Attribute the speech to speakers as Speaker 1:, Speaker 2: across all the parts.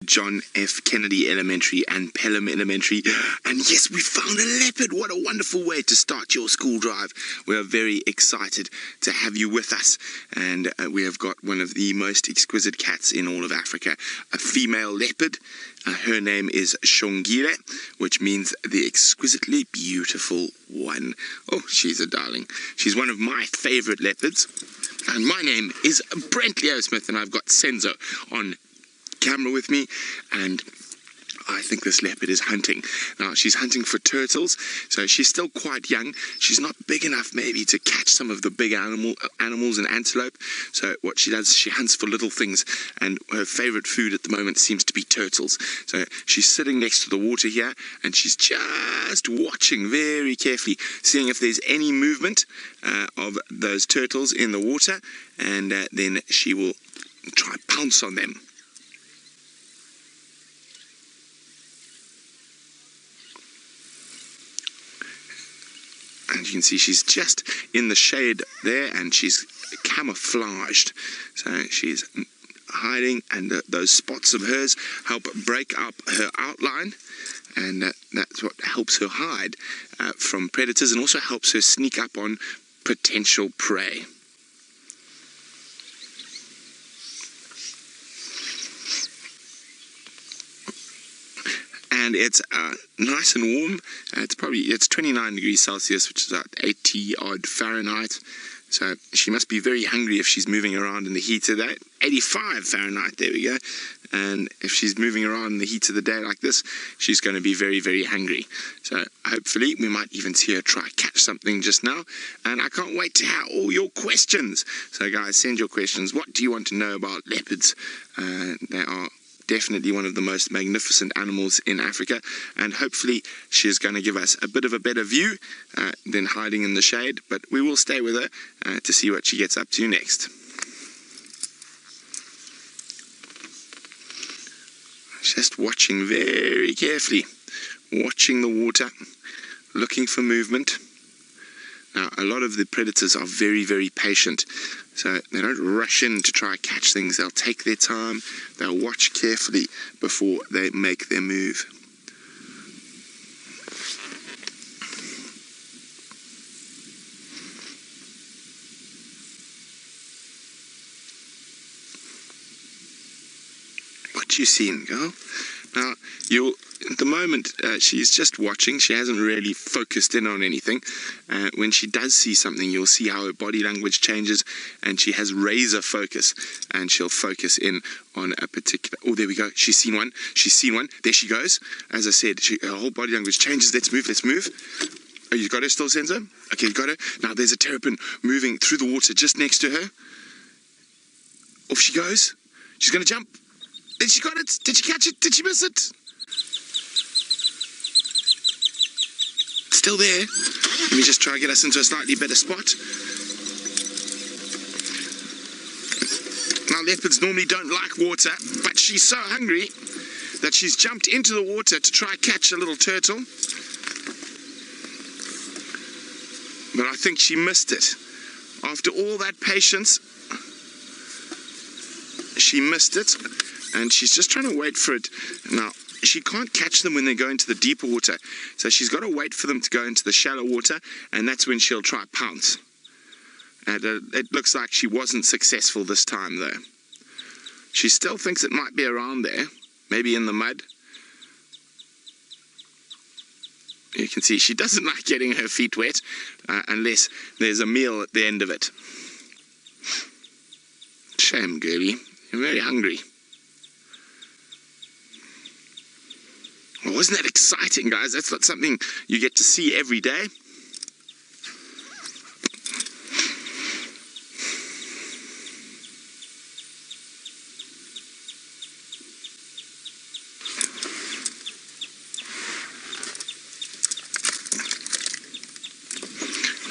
Speaker 1: John F. Kennedy Elementary and Pelham Elementary. And yes, we found a leopard. What a wonderful way to start your school drive. We are very excited to have you with us. And we have got one of the most exquisite cats in all of Africa, a female leopard. Her name is Xongile, which means the exquisitely beautiful one. Oh, she's a darling. She's one of my favorite leopards. And my name is Brent Leo Smith, and I've got Senzo on camera with me, and I think this leopard is hunting. Now, she's hunting for turtles, so she's still quite young. She's not big enough maybe to catch some of the big animals and antelope. So what she does, she hunts for little things, and her favorite food at the moment seems to be turtles. So she's sitting next to the water here, and she's just watching very carefully, seeing if there's any movement of those turtles in the water, and then she will try pounce on them. And you can see she's just in the shade there, and she's camouflaged. So she's hiding, and those spots of hers help break up her outline, and that's what helps her hide from predators, and also helps her sneak up on potential prey. And it's nice and warm. It's 29 degrees Celsius, which is about 80 odd Fahrenheit. So she must be very hungry if she's moving around in the heat of that. 85 Fahrenheit, there we go. And if she's moving around in the heat of the day like this, she's going to be very, very hungry. So hopefully we might even see her try catch something just now. And I can't wait to hear all your questions. So guys, send your questions. What do you want to know about leopards? They are definitely one of the most magnificent animals in Africa, and hopefully she's going to give us a bit of a better view than hiding in the shade, but we will stay with her to see what she gets up to next. Just watching very carefully, watching the water, looking for movement. Now, a lot of the predators are very, very patient, so they don't rush in to try and catch things. They'll take their time, they'll watch carefully before they make their move. What you seeing, girl? Now, at the moment, she's just watching. She hasn't really focused in on anything. When she does see something, you'll see how her body language changes, and she has razor focus, and she'll focus in on a particular... Oh, there we go. She's seen one. She's seen one. There she goes. As I said, her whole body language changes. Let's move. Let's move. Oh, you got her still, Senzo? Okay, you got her. Now, there's a terrapin moving through the water just next to her. Off she goes. She's going to jump. Did she got it? Did she catch it? Did she miss it? Still there. Let me just try to get us into a slightly better spot. Now, leopards normally don't like water, but she's so hungry that she's jumped into the water to try and catch a little turtle. But I think she missed it. After all that patience, she missed it. And she's just trying to wait for it. Now, she can't catch them when they go into the deeper water. So she's got to wait for them to go into the shallow water, and that's when she'll try pounce. And it looks like she wasn't successful this time, though. She still thinks it might be around there, maybe in the mud. You can see she doesn't like getting her feet wet unless there's a meal at the end of it. Shame, girlie. You're very hungry. Well, wasn't that exciting, guys? That's not something you get to see every day.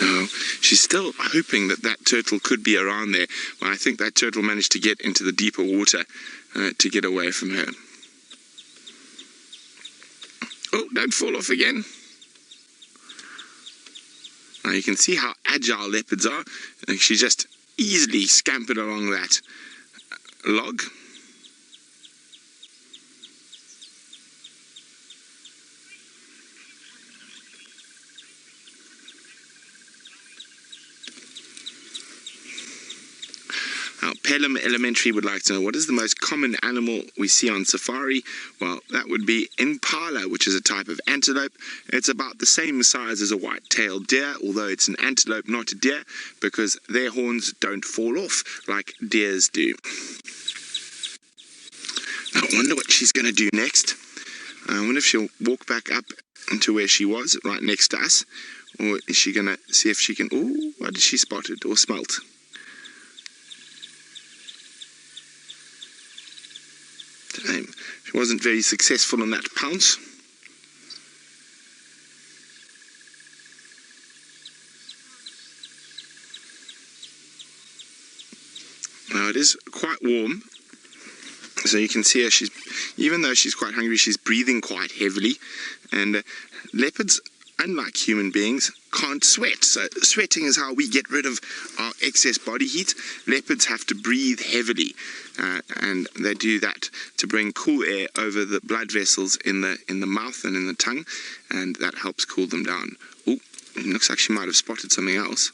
Speaker 1: No, she's still hoping that that turtle could be around there. Well, I think that turtle managed to get into the deeper water to get away from her. Oh, don't fall off again. Now you can see how agile leopards are. She just easily scampered along that log. Pelham Elementary would like to know, what is the most common animal we see on safari? Well, that would be impala, which is a type of antelope. It's about the same size as a white-tailed deer, although it's an antelope, not a deer, because their horns don't fall off like deers do. I wonder what she's going to do next. I wonder if she'll walk back up into where she was, right next to us, or is she going to see if she can... Oh, what did she spot it or smelt? She wasn't very successful in that pounce. Now it is quite warm, so you can see her, even though she's quite hungry, she's breathing quite heavily, and leopards, unlike human beings, can't sweat. So sweating is how we get rid of our excess body heat. Leopards have to breathe heavily, and they do that to bring cool air over the blood vessels in the mouth and in the tongue, and that helps cool them down. Oh, it looks like she might have spotted something else.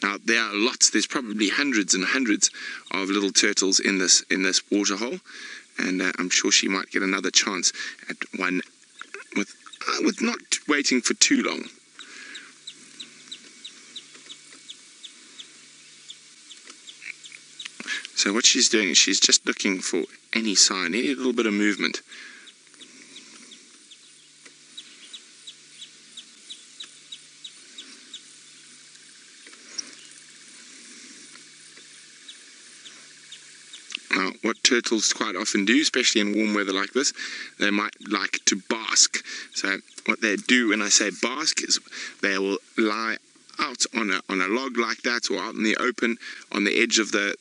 Speaker 1: Now there are lots. There's probably hundreds and hundreds of little turtles in this waterhole, and I'm sure she might get another chance at one with not waiting for too long. So what she's doing is she's just looking for any sign, any little bit of movement. Now, what turtles quite often do, especially in warm weather like this, they might like to bask. So what they do when I say bask is they will lie out on a log like that, or out in the open on the edge of the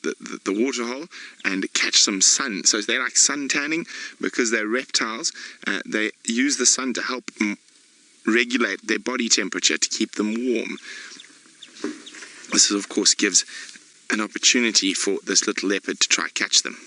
Speaker 1: waterhole, and catch some sun. So they like sun tanning because they're reptiles. They use the sun to help regulate their body temperature to keep them warm. This of course gives an opportunity for this little leopard to try catch them.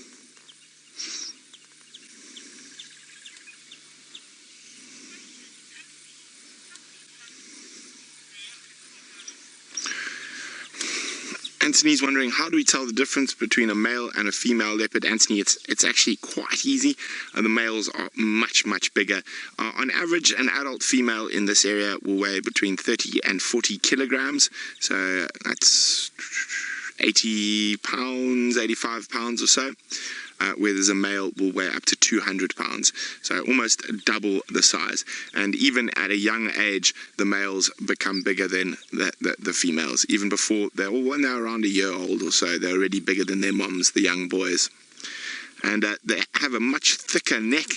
Speaker 1: Anthony's wondering, how do we tell the difference between a male and a female leopard? Anthony, it's actually quite easy. The males are much bigger. On average, an adult female in this area will weigh between 30 and 40 kilograms. So that's 80 pounds, 85 pounds or so. Whereas a male will weigh up to 200 pounds, so almost double the size. And even at a young age, the males become bigger than the females. Even before when they're around a year old or so, they're already bigger than their moms, the young boys. And they have a much thicker neck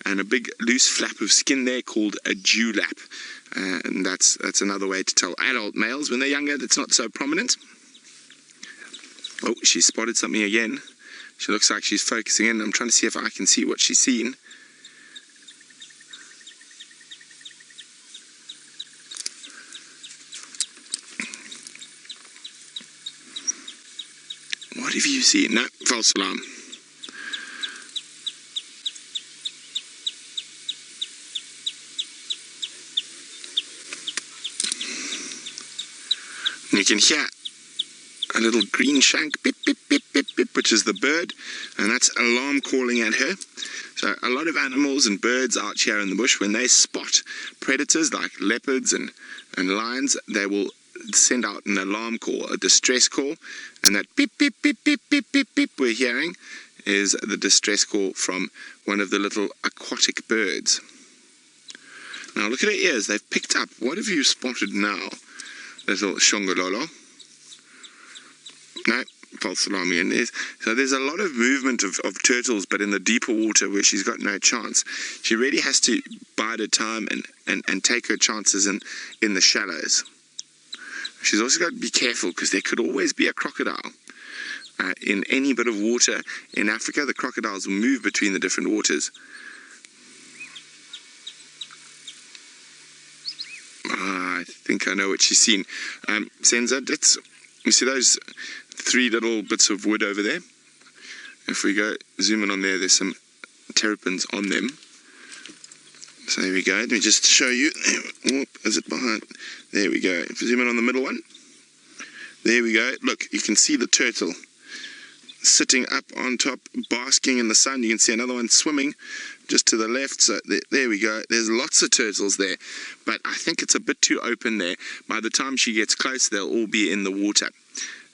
Speaker 1: and a big loose flap of skin there called a dewlap. And that's another way to tell adult males. When they're younger, that's not so prominent. Oh, she spotted something again. She looks like she's focusing in. I'm trying to see if I can see what she's seen. What have you seen? No, false alarm. And you can hear a little green shank, beep, beep, beep, beep, beep, which is the bird, and that's alarm calling at her. So a lot of animals and birds out here in the bush, when they spot predators like leopards and lions, they will send out an alarm call, a distress call, and that beep, beep, beep, beep, beep, beep, beep we're hearing is the distress call from one of the little aquatic birds. Now look at her ears, they've picked up. What have you spotted now, little Xongile? No, false alarm again. So there's a lot of movement of turtles, but in the deeper water where she's got no chance, she really has to bide her time and take her chances in the shallows. She's also got to be careful because there could always be a crocodile. In any bit of water in Africa, the crocodiles will move between the different waters. I think I know what she's seen. Senza, you see those 3 little bits of wood over there? If we go zoom in on there, there's some terrapins on them. So there we go. Let me just show you. Oh, is it behind? There we go. If we zoom in on the middle one, there we go. Look, you can see the turtle. sitting up on top, basking in the sun. You can see another one swimming just to the left. So there we go. There's lots of turtles there, but I think it's a bit too open there. By the time she gets close, they'll all be in the water.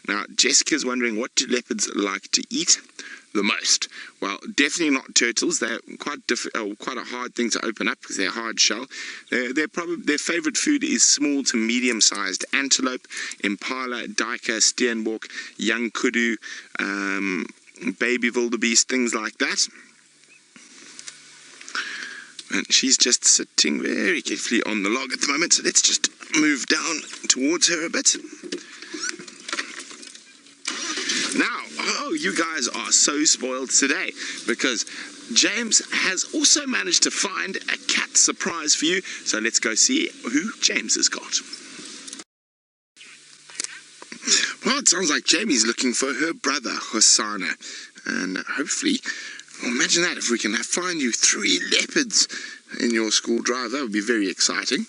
Speaker 1: Now, Jessica's wondering, what do leopards like to eat the most? Well, definitely not turtles. They're quite a hard thing to open up because they're hard shell. Their favorite food is small to medium-sized antelope, impala, duiker, steenbok, young kudu, baby wildebeest, things like that. And she's just sitting very carefully on the log at the moment, so let's just move down towards her a bit. Now, oh, you guys are so spoiled today, because James has also managed to find a cat surprise for you. So let's go see who James has got. Well, it sounds like Jamie's looking for her brother, Hosanna. And hopefully, well, imagine that, if we can find you 3 leopards in your school drive, that would be very exciting.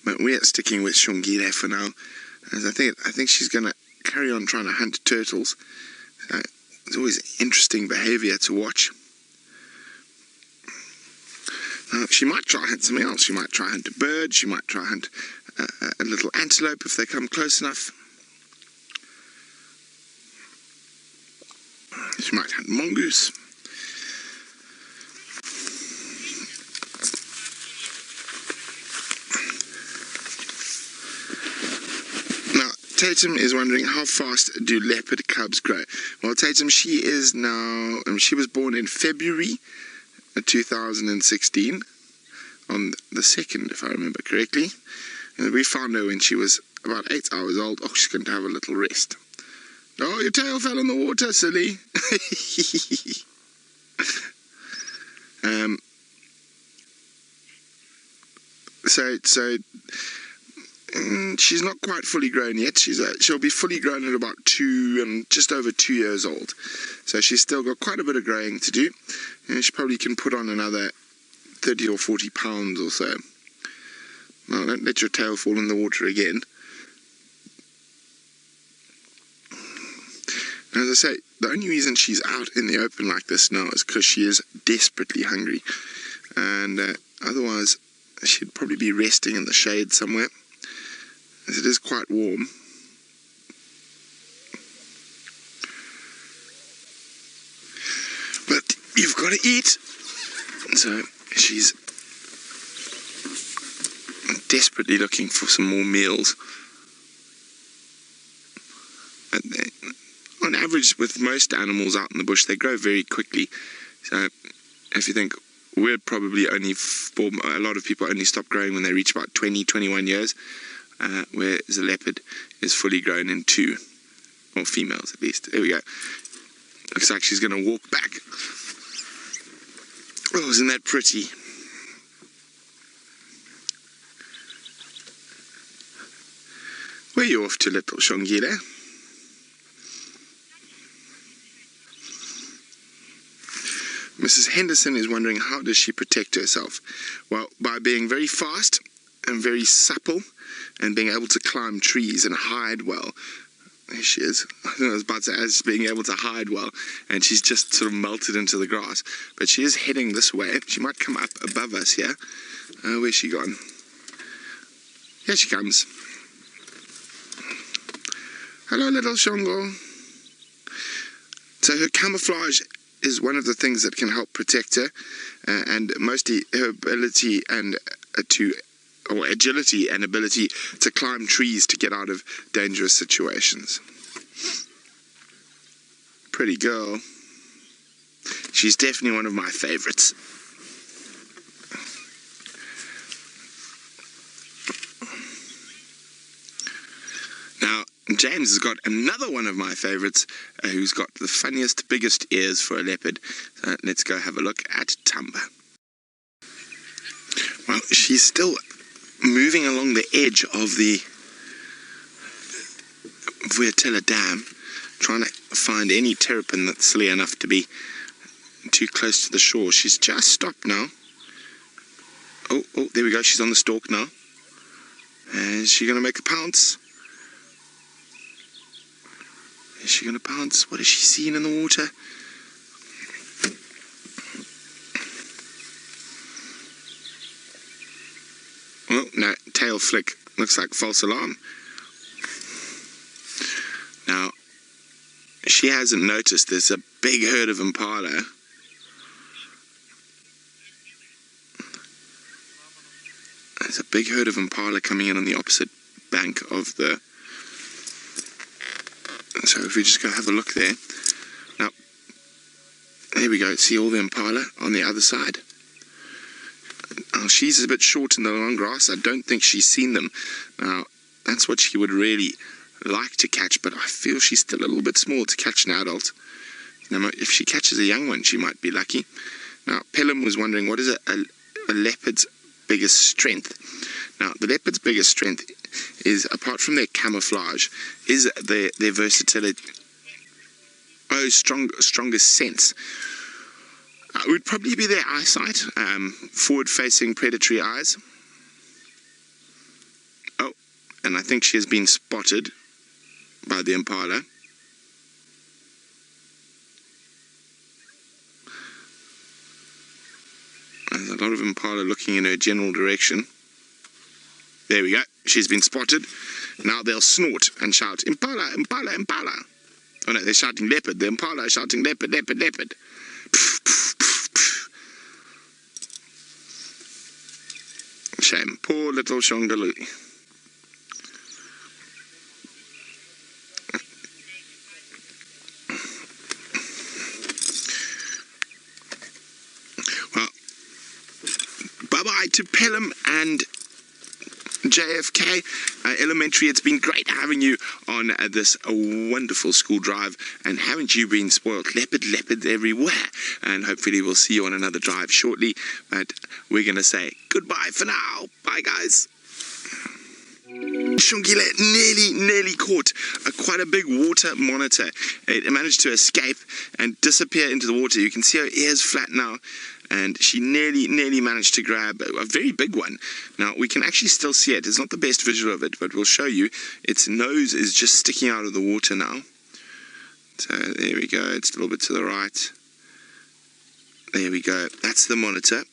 Speaker 1: But we're sticking with Xongile for now, as I think she's going to carry on trying to hunt turtles. So it's always interesting behavior to watch. She might try hunt something else. She might try hunt a bird. She might try hunt a little antelope if they come close enough. She might hunt mongoose. Tatum is wondering, how fast do leopard cubs grow? Well, Tatum, she was born in February 2016, on the 2nd, if I remember correctly. And we found her when she was about 8 hours old. Oh, she's going to have a little rest. Oh, your tail fell in the water, silly. She's not quite fully grown yet. She'll be fully grown at about just over 2 years old. So she's still got quite a bit of growing to do. And she probably can put on another 30 or 40 pounds or so. Now, don't let your tail fall in the water again. As I say, the only reason she's out in the open like this now is because she is desperately hungry. And otherwise, she'd probably be resting in the shade somewhere, as it is quite warm. But you've got to eat. So she's desperately looking for some more meals. And on average, with most animals out in the bush, they grow very quickly. So if you think, we'd probably only, a lot of people only stop growing when they reach about 20, 21 years. Whereas a leopard is fully grown in 2, or females at least. There we go. Looks like she's going to walk back. Oh, isn't that pretty? Where are you off to, little Xongile? Mrs. Henderson is wondering, how does she protect herself? Well, by being very fast and very supple, and being able to climb trees and hide well. There she is. I think I was about to say, as being able to hide well, and she's just sort of melted into the grass. But she is heading this way. She might come up above us here. Where's she gone? Here she comes. Hello, little Xongo. So her camouflage is one of the things that can help protect her, and mostly her ability agility and ability to climb trees to get out of dangerous situations. Pretty girl. She's definitely one of my favorites. Now, James has got another one of my favorites, who's got the funniest, biggest ears for a leopard. So let's go have a look at Tumba. Well, she's still moving along the edge of the Vuatela Dam, trying to find any terrapin that's silly enough to be too close to the shore. She's just stopped now. Oh, there we go. She's on the stalk now. Is she going to make a pounce? Is she going to pounce? What is she seeing in the water? Well, no, tail flick. Looks like false alarm. Now, she hasn't noticed there's a big herd of impala. There's a big herd of impala coming in on the opposite bank of the... So if we just go have a look there. Now, there we go. See all the impala on the other side. Now, she's a bit short in the long grass. I don't think she's seen them. Now, that's what she would really like to catch, but I feel she's still a little bit small to catch an adult. Now, if she catches a young one, she might be lucky. Now, Pelham was wondering, what is a leopard's biggest strength? Now, the leopard's biggest strength is, apart from their camouflage, is their versatility. Oh, strongest sense. It would probably be their eyesight, forward-facing predatory eyes. Oh, and I think she has been spotted by the impala. There's a lot of impala looking in her general direction. There we go. She's been spotted. Now they'll snort and shout, "Impala, impala, impala." Oh no, they're shouting leopard. The impala are shouting leopard, leopard, leopard. Shame. Poor little Xongile. Well, bye-bye to Pelham and JFK Elementary. It's been great having you on this wonderful school drive, and haven't you been spoiled? Leopards everywhere, and hopefully we'll see you on another drive shortly, but we're going to say goodbye for now. Bye guys. Xongile nearly caught quite a big water monitor. It managed to escape and disappear into the water. You can see her ears flat now, and she nearly managed to grab a very big one. Now, we can actually still see it. It's not the best visual of it, but we'll show you. Its nose is just sticking out of the water now. So there we go. It's a little bit to the right. There we go. That's the monitor.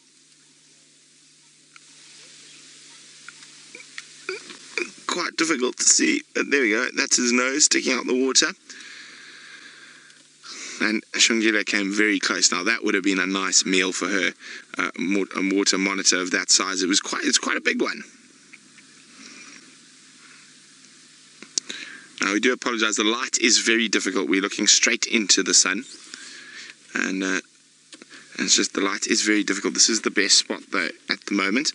Speaker 1: Quite difficult to see, but there we go. That's his nose sticking out the water. And Xongile came very close. Now that would have been a nice meal for her. A water monitor of that size. It's quite a big one. Now we do apologize. The light is very difficult. We're looking straight into the sun, and it's just the light is very difficult. This is the best spot though at the moment.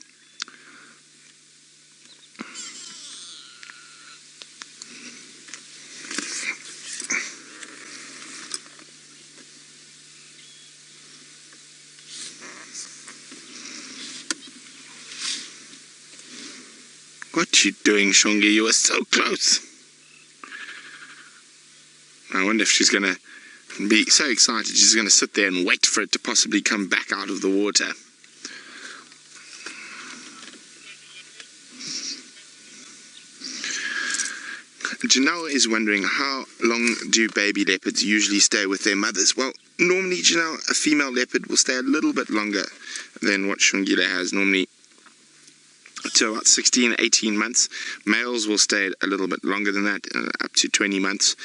Speaker 1: What you doing, Xongile? You were so close. I wonder if she's going to be so excited she's going to sit there and wait for it to possibly come back out of the water. Janelle is wondering, how long do baby leopards usually stay with their mothers? Well, normally, Janelle, a female leopard will stay a little bit longer than what Xongile has, normally to about 16, 18 months. Males will stay a little bit longer than that, up to 20 months.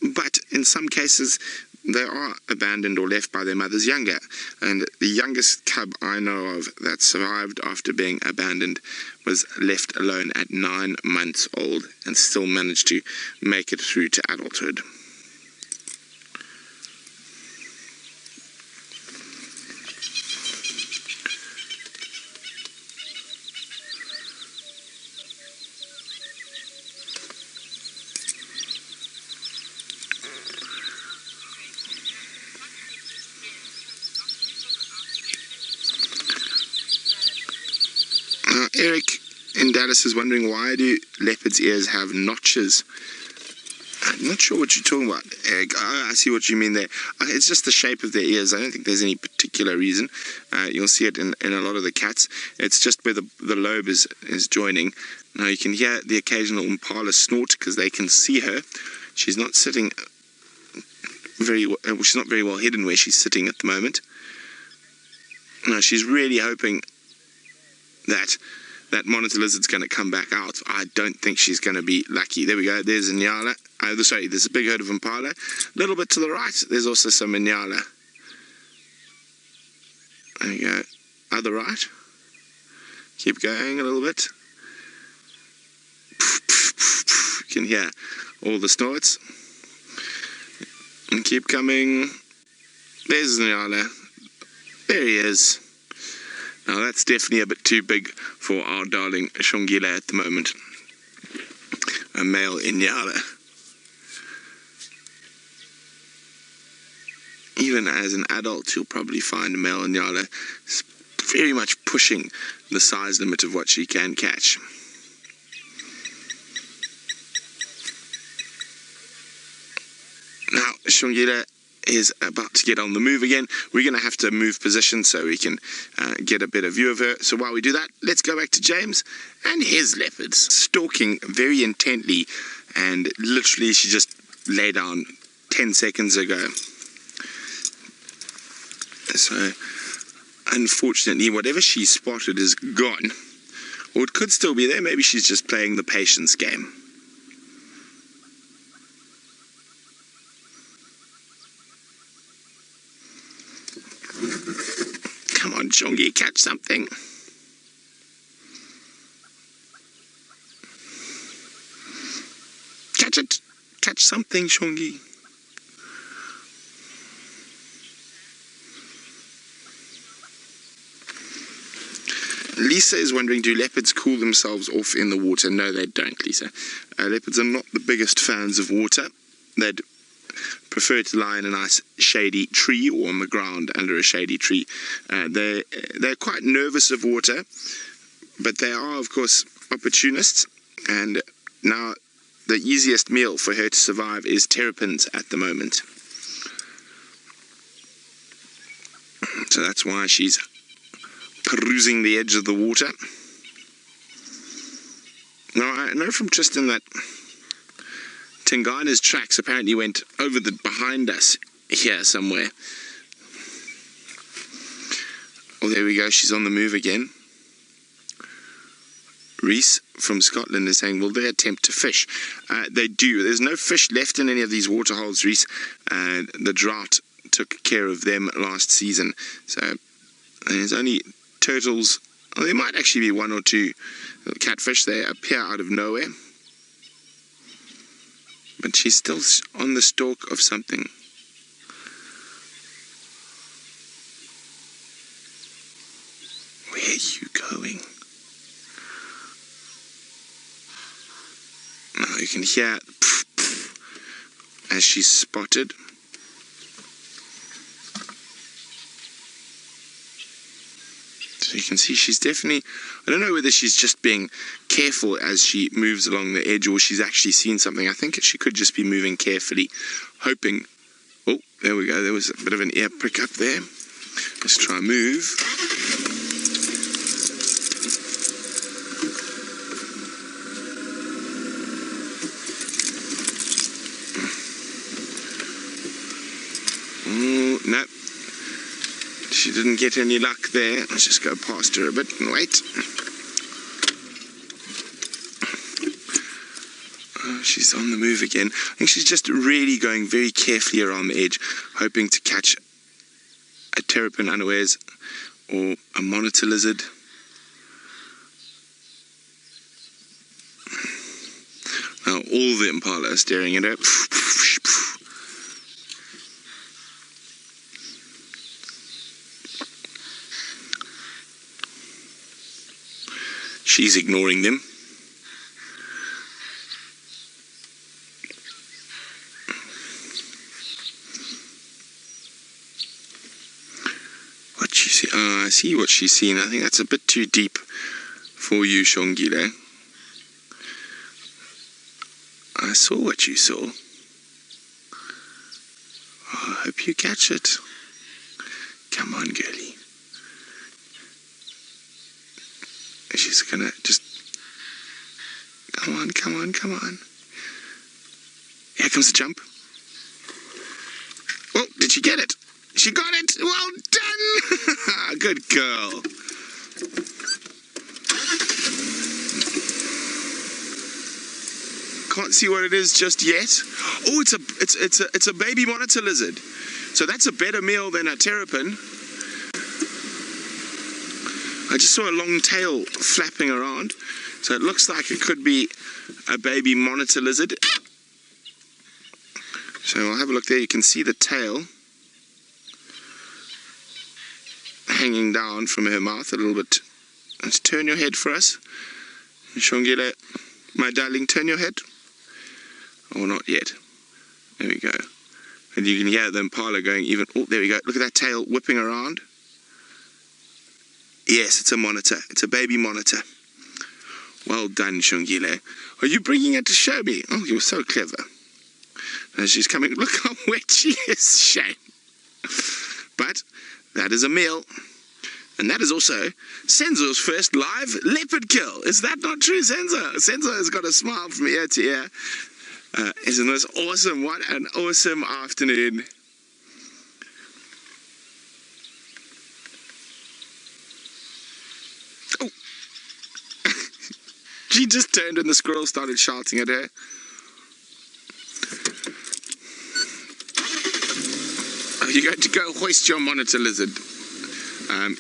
Speaker 1: But in some cases, they are abandoned or left by their mothers younger. And the youngest cub I know of that survived after being abandoned was left alone at 9 months old and still managed to make it through to adulthood. Eric in Dallas is wondering, why do leopards' ears have notches? I'm not sure what you're talking about, Eric. I see what you mean there. It's just the shape of their ears. I don't think there's any particular reason. You'll see it in a lot of the cats. It's just where the lobe is joining. Now you can hear the occasional impala snort because they can see her. She's not sitting she's not very well hidden where she's sitting at the moment. No, she's really hoping that that monitor lizard's going to come back out. I don't think she's going to be lucky. There we go. There's Inyala. Sorry, there's a big herd of impala. A little bit to the right, there's also some Inyala. There we go. Other right. Keep going a little bit. You can hear all the snorts. And keep coming. There's Inyala. There he is. Now that's definitely a bit too big for our darling Xongile at the moment. A male Inyala. Even as an adult, you'll probably find a male Inyala very much pushing the size limit of what she can catch. Now, Xongile is about to get on the move again. We're going to have to move position so we can get a better view of her. So while we do that, let's go back to James and his leopards. Stalking very intently, and literally she just lay down 10 seconds ago. So unfortunately, whatever she spotted is gone. Or it could still be there. Maybe she's just playing the patience game. Come on, Xongile, catch something. Catch it. Catch something, Xongile. Lisa is wondering, do leopards cool themselves off in the water? No, they don't, Lisa. Leopards are not the biggest fans of water. They'd prefer to lie in a nice shady tree or on the ground under a shady tree. They're quite nervous of water, but they are, of course, opportunists. And now the easiest meal for her to survive is terrapins at the moment. So that's why she's perusing the edge of the water. Now, I know from Tristan that Tingana's tracks apparently went over behind us here somewhere. Oh, there we go. She's on the move again. Reese from Scotland is saying, will they attempt to fish? They do. There's no fish left in any of these waterholes, Reese. The drought took care of them last season. So there's only turtles. Oh, there might actually be one or two catfish. They appear out of nowhere. But she's still on the stalk of something. Where are you going? Now you can hear as she's spotted. So you can see she's definitely, I don't know whether she's just being careful as she moves along the edge or she's actually seen something. I think she could just be moving carefully, hoping. Oh, there we go. There was a bit of an ear prick up there. Let's try and move. Oh, no. She didn't get any luck there. Let's just go past her a bit and wait. Oh, she's on the move again. I think she's just really going very carefully around the edge, hoping to catch a terrapin unawares or a monitor lizard. Now all the impala are staring at her. She's ignoring them. What she see? Oh, I see what she's seen. I think that's a bit too deep for you, Xongile. I saw what you saw. Oh, I hope you catch it. Come on, girlie. She's gonna just, come on, come on, come on. Yeah, Here comes the jump. Oh, did she get it? She got it! Well done! Good girl. Can't see what it is just yet. Oh, it's a baby monitor lizard. So that's a better meal than a terrapin. I just saw a long tail flapping around, so it looks like it could be a baby monitor lizard. So I'll have a look there. You can see the tail hanging down from her mouth a little bit. Let's turn your head for us. Xongile, my darling, turn your head. Oh, not yet. There we go. And you can hear the impala going even... Oh, there we go. Look at that tail whipping around. Yes, it's a monitor. It's a baby monitor. Well done, Xongile. Are you bringing it to show me? Oh, you're so clever. And she's coming. Look how wet she is, shame. But that is a meal. And that is also Senzo's first live leopard kill. Is that not true, Senzo? Senzo has got a smile from ear to ear. Isn't this awesome? What an awesome afternoon. Oh. She just turned and the squirrel started shouting at her. Are you going to go hoist your monitor lizard?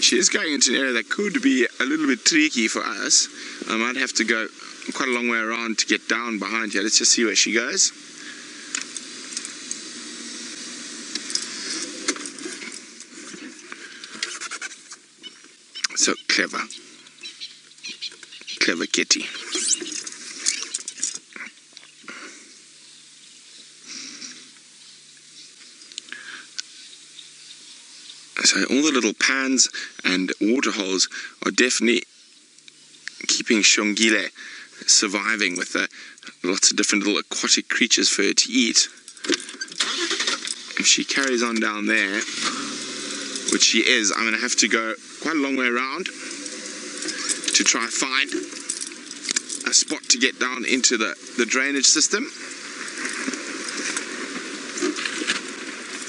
Speaker 1: She is going into an area that could be a little bit tricky for us. I might have to go quite a long way around to get down behind here. Let's just see where she goes. So clever. Clever kitty. So all the little pans and water holes are definitely keeping Xongile surviving with lots of different little aquatic creatures for her to eat. If she carries on down there, which she is, I'm going to have to go quite a long way around to try find a spot to get down into the drainage system.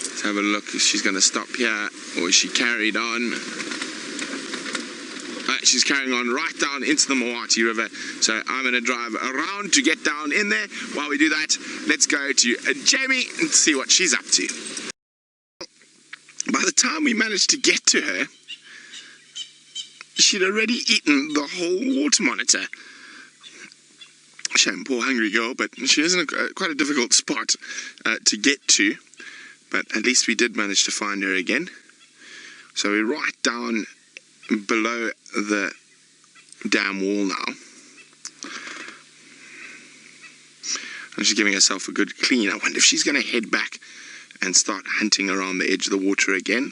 Speaker 1: Let's have a look if she's going to stop here, or is she carried on? She's carrying on right down into the Moati River, so I'm going to drive around to get down in there. While we do that, let's go to Jamie and see what she's up to. By the time we managed to get to her, she'd already eaten the whole water monitor. Shame, poor hungry girl, but she is in quite a difficult spot to get to. But at least we did manage to find her again. So we're right down below the dam wall now. And she's giving herself a good clean. I wonder if she's going to head back and start hunting around the edge of the water again.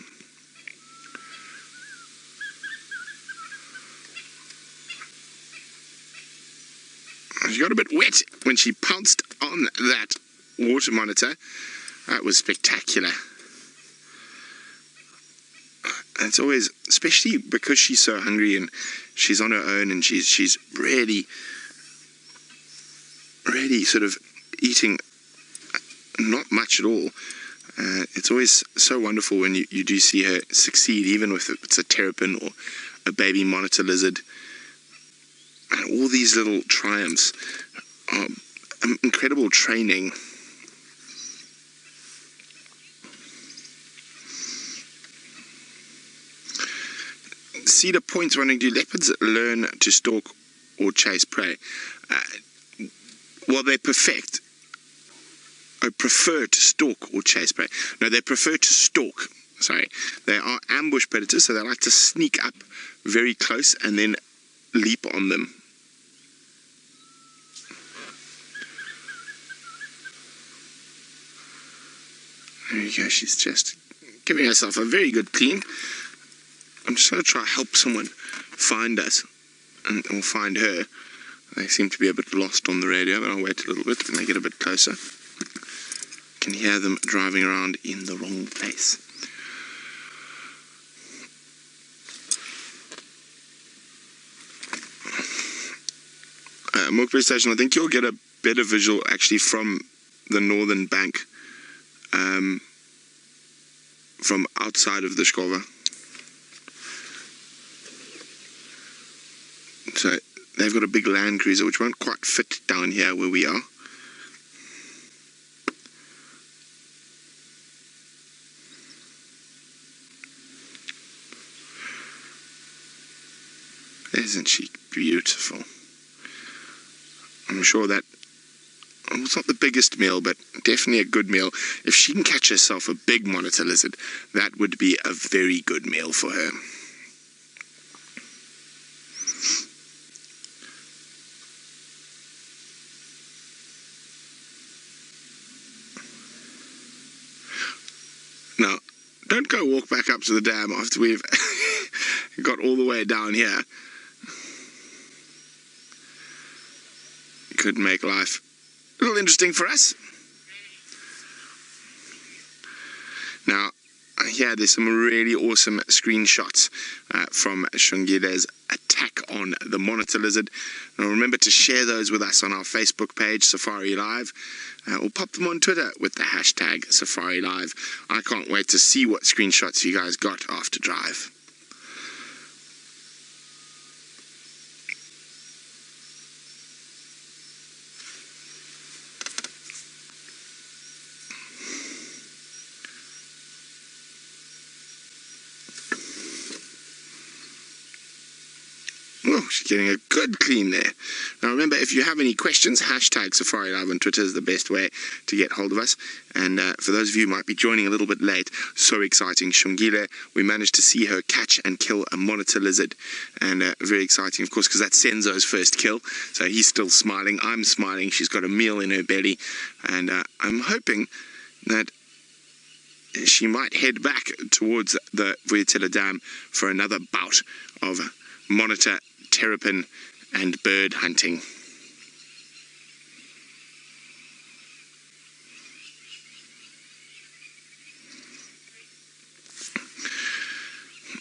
Speaker 1: She got a bit wet when she pounced on that water monitor. That was spectacular. And it's always, especially because she's so hungry and she's on her own and she's really sort of eating not much at all. It's always so wonderful when you do see her succeed, even if it's a terrapin or a baby monitor lizard. And all these little triumphs are incredible training. Cedar Point's wondering, do leopards learn to stalk or chase prey? Well, they prefer to stalk or chase prey. No, they prefer to stalk. Sorry. They are ambush predators, so they like to sneak up very close and then leap on them. There you go, she's just giving herself a very good clean. I'm just going to try help someone find us, and we'll find her. They seem to be a bit lost on the radio, but I'll wait a little bit when they get a bit closer. Can hear them driving around in the wrong place. Milk Police Station, I think you'll get a better visual actually from the northern bank from outside of the Xongile. So they've got a big Land Cruiser which won't quite fit down here where we are. Isn't she beautiful? I'm sure that, well, it's not the biggest meal, but definitely a good meal. If she can catch herself a big monitor lizard, that would be a very good meal for her. Now, don't go walk back up to the dam after we've got all the way down here. Could make life a little interesting for us. Now, here there's some really awesome screenshots from Xongile's attack on the monitor lizard. Now remember to share those with us on our Facebook page, Safari Live, or pop them on Twitter with the hashtag Safari Live. I can't wait to see what screenshots you guys got after drive. Oh, she's getting a good clean there. Now remember, if you have any questions, hashtag Safari Live on Twitter is the best way to get hold of us. And for those of you who might be joining a little bit late, so exciting. Xongile, we managed to see her catch and kill a monitor lizard. And very exciting, of course, because that's Senzo's first kill. So he's still smiling. I'm smiling. She's got a meal in her belly. And I'm hoping that she might head back towards the Vuyatela Dam for another bout of monitor, terrapin and bird hunting.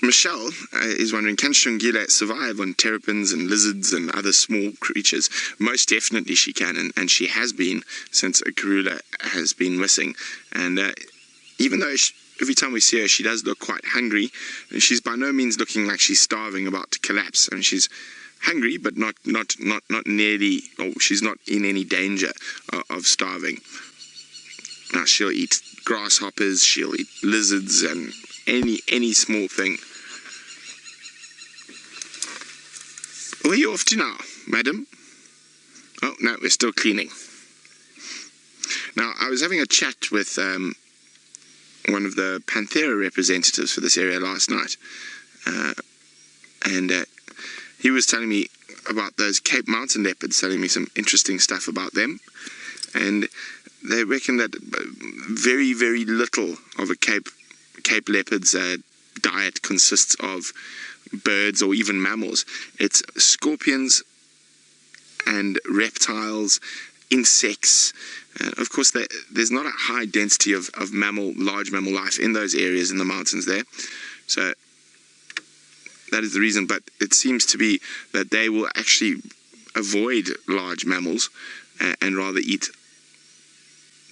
Speaker 1: Michelle is wondering, can Xongile survive on terrapins and lizards and other small creatures? Most definitely she can, and she has been since Karula has been missing. And even though every time we see her, she does look quite hungry. She's by no means looking like she's starving, about to collapse. I mean, she's hungry, but not nearly, or she's not in any danger of starving. Now, she'll eat grasshoppers, she'll eat lizards, and any small thing. Where are you off to now, madam? Oh, no, we're still cleaning. Now, I was having a chat with one of the Panthera representatives for this area last night, and he was telling me about those Cape Mountain leopards, telling me some interesting stuff about them, and they reckon that very, very little of a Cape leopard's diet consists of birds or even mammals. It's scorpions and reptiles, insects. Of course, there's not a high density of large mammal life in those areas in the mountains there. So that is the reason, but it seems to be that they will actually avoid large mammals and rather eat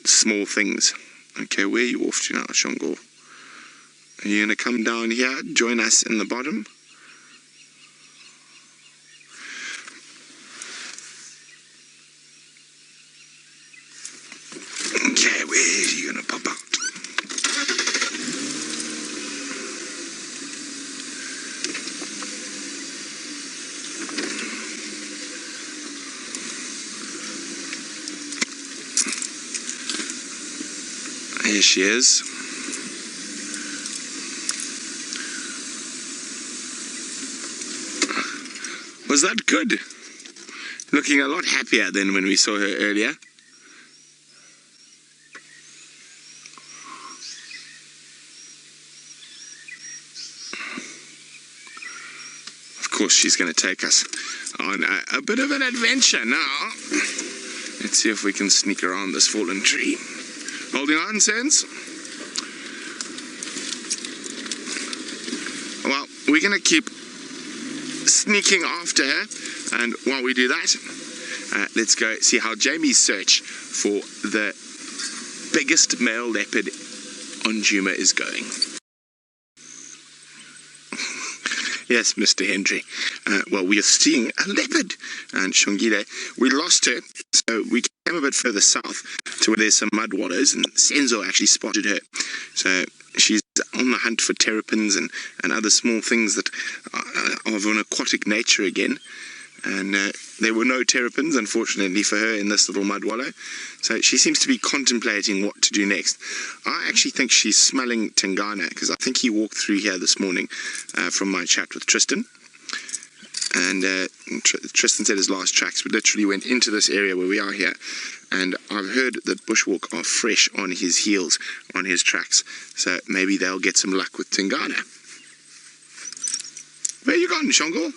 Speaker 1: small things. Okay, where are you off to now, Xongile? Are you going to come down here, join us in the bottom? Okay, where are you going to pop out? Here she is. Was that good? Looking a lot happier than when we saw her earlier. Of course, she's going to take us on a bit of an adventure now. Let's see if we can sneak around this fallen tree. Holding on, Sense? Well, we're going to keep sneaking after her, and while we do that, let's go see how Jamie's search for the biggest male leopard on Djuma is going. Yes, Mr. Hendry. Well, we are seeing a leopard, and Xongile. We lost her, so we came a bit further south to where there's some mud wallows, and Senzo actually spotted her. So she's on the hunt for terrapins and other small things that are of an aquatic nature again. And there were no terrapins, unfortunately, for her in this little mud wallow. So she seems to be contemplating what to do next. I actually think she's smelling Tingana, because I think he walked through here this morning from my chat with Tristan. And Tristan said his last tracks literally went into this area where we are here. And I've heard that bushwalk are fresh on his heels, on his tracks. So maybe they'll get some luck with Tingana. Where you gone, Xongile?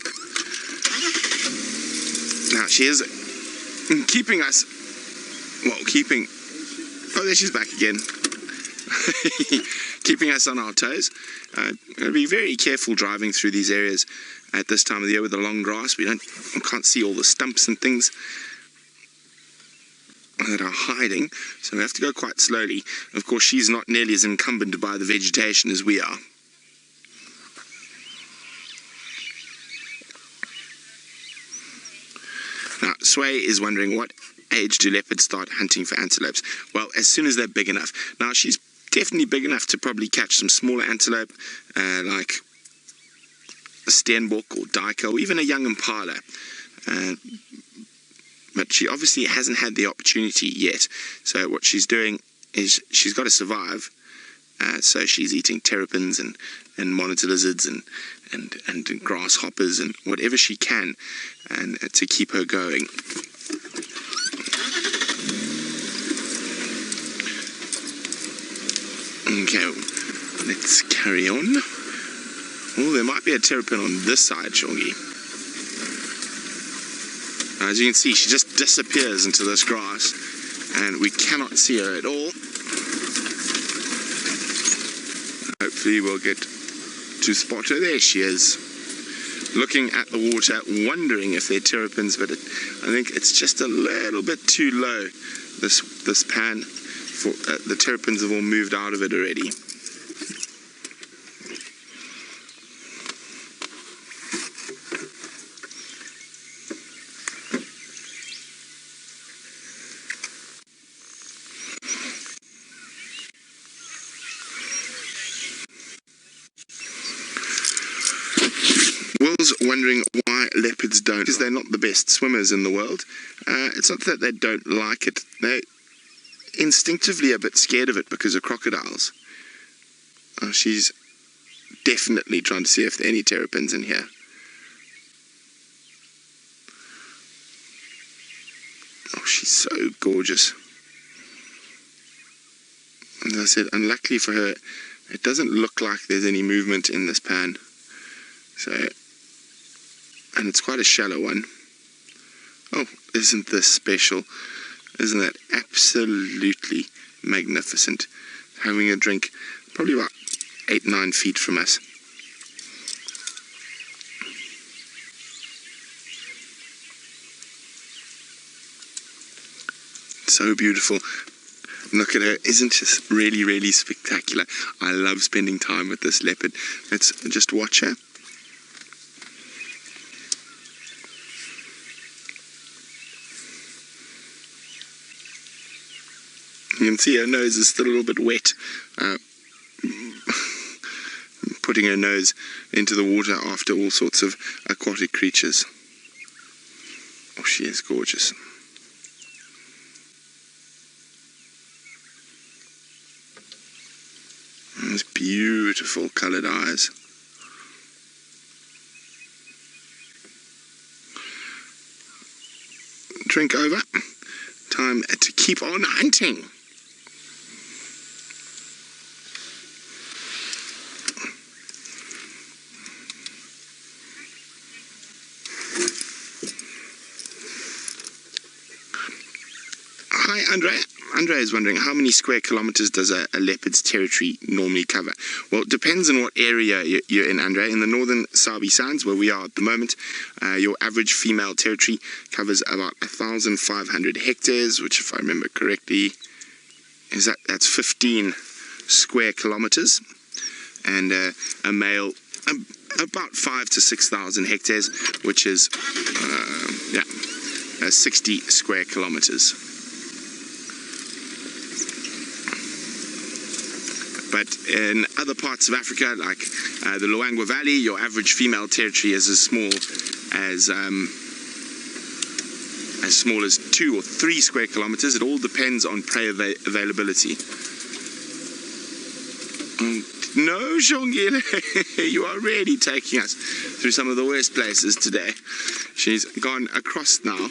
Speaker 1: Now, she is keeping us, well, oh, there she's back again. Keeping us on our toes. Gotta be very careful driving through these areas at this time of the year with the long grass. We can't see all the stumps and things that are hiding, so we have to go quite slowly. Of course, she's not nearly as encumbered by the vegetation as we are. Now, Sway is wondering, what age do leopards start hunting for antelopes? Well, as soon as they're big enough. Now, she's definitely big enough to probably catch some smaller antelope, like a steenbok or duiker, or even a young impala. But she obviously hasn't had the opportunity yet. So what she's doing is she's got to survive. So she's eating terrapins and monitor lizards and grasshoppers and whatever she can, and to keep her going. Okay, let's carry on. Oh, there might be a terrapin on this side, Xongi. As you can see, she just disappears into this grass, and we cannot see her at all. Hopefully we'll get to spot her. There she is, looking at the water, wondering if they're terrapins, but I think it's just a little bit too low, this pan. For, the terrapins have all moved out of it already. Will's wondering why leopards don't, because they're not the best swimmers in the world. It's not that they don't like it, they're instinctively a bit scared of it because of crocodiles. She's definitely trying to see if there are any terrapins in here. Oh, she's so gorgeous. As I said, unluckily for her, it doesn't look like there's any movement in this pan. So, and it's quite a shallow one. Oh, isn't this special? Isn't that absolutely magnificent? Having a drink probably about 8-9 feet from us. So beautiful. Look at her. Isn't she really, really spectacular? I love spending time with this leopard. Let's just watch her. You can see her nose is still a little bit wet, putting her nose into the water after all sorts of aquatic creatures. Oh, she is gorgeous. Those beautiful coloured eyes. Drink over. Time to keep on hunting. Hi, Andrea. Andrea is wondering, how many square kilometers does a leopard's territory normally cover? Well, it depends on what area you're in, Andrea. In the northern Sabi Sands, where we are at the moment, your average female territory covers about 1,500 hectares, which, if I remember correctly, that's 15 square kilometers, and a male about 5,000 to 6,000 hectares, which is 60 square kilometers. But in other parts of Africa, like the Luangwa Valley, your average female territory is as small as 2 or 3 square kilometers. It all depends on prey availability. No, Xongile, you are really taking us through some of the worst places today. She's gone across now.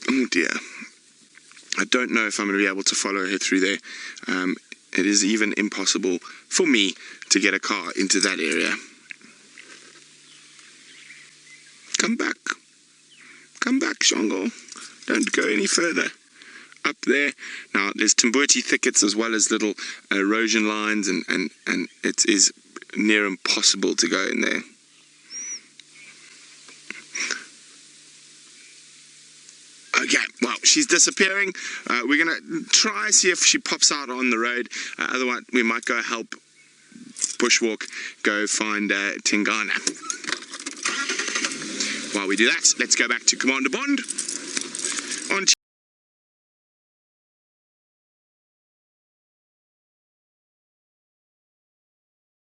Speaker 1: Oh dear. I don't know if I'm going to be able to follow her through there. It is even impossible for me to get a car into that area. Come back. Come back, Xongile. Don't go any further. Up there. Now, there's Timbuti thickets as well as little erosion lines, and it is near impossible to go in there. Okay, well, she's disappearing. We're going to try see if she pops out on the road. Otherwise, we might go help bushwalk, go find Tingana. While we do that, let's go back to Commander Bond on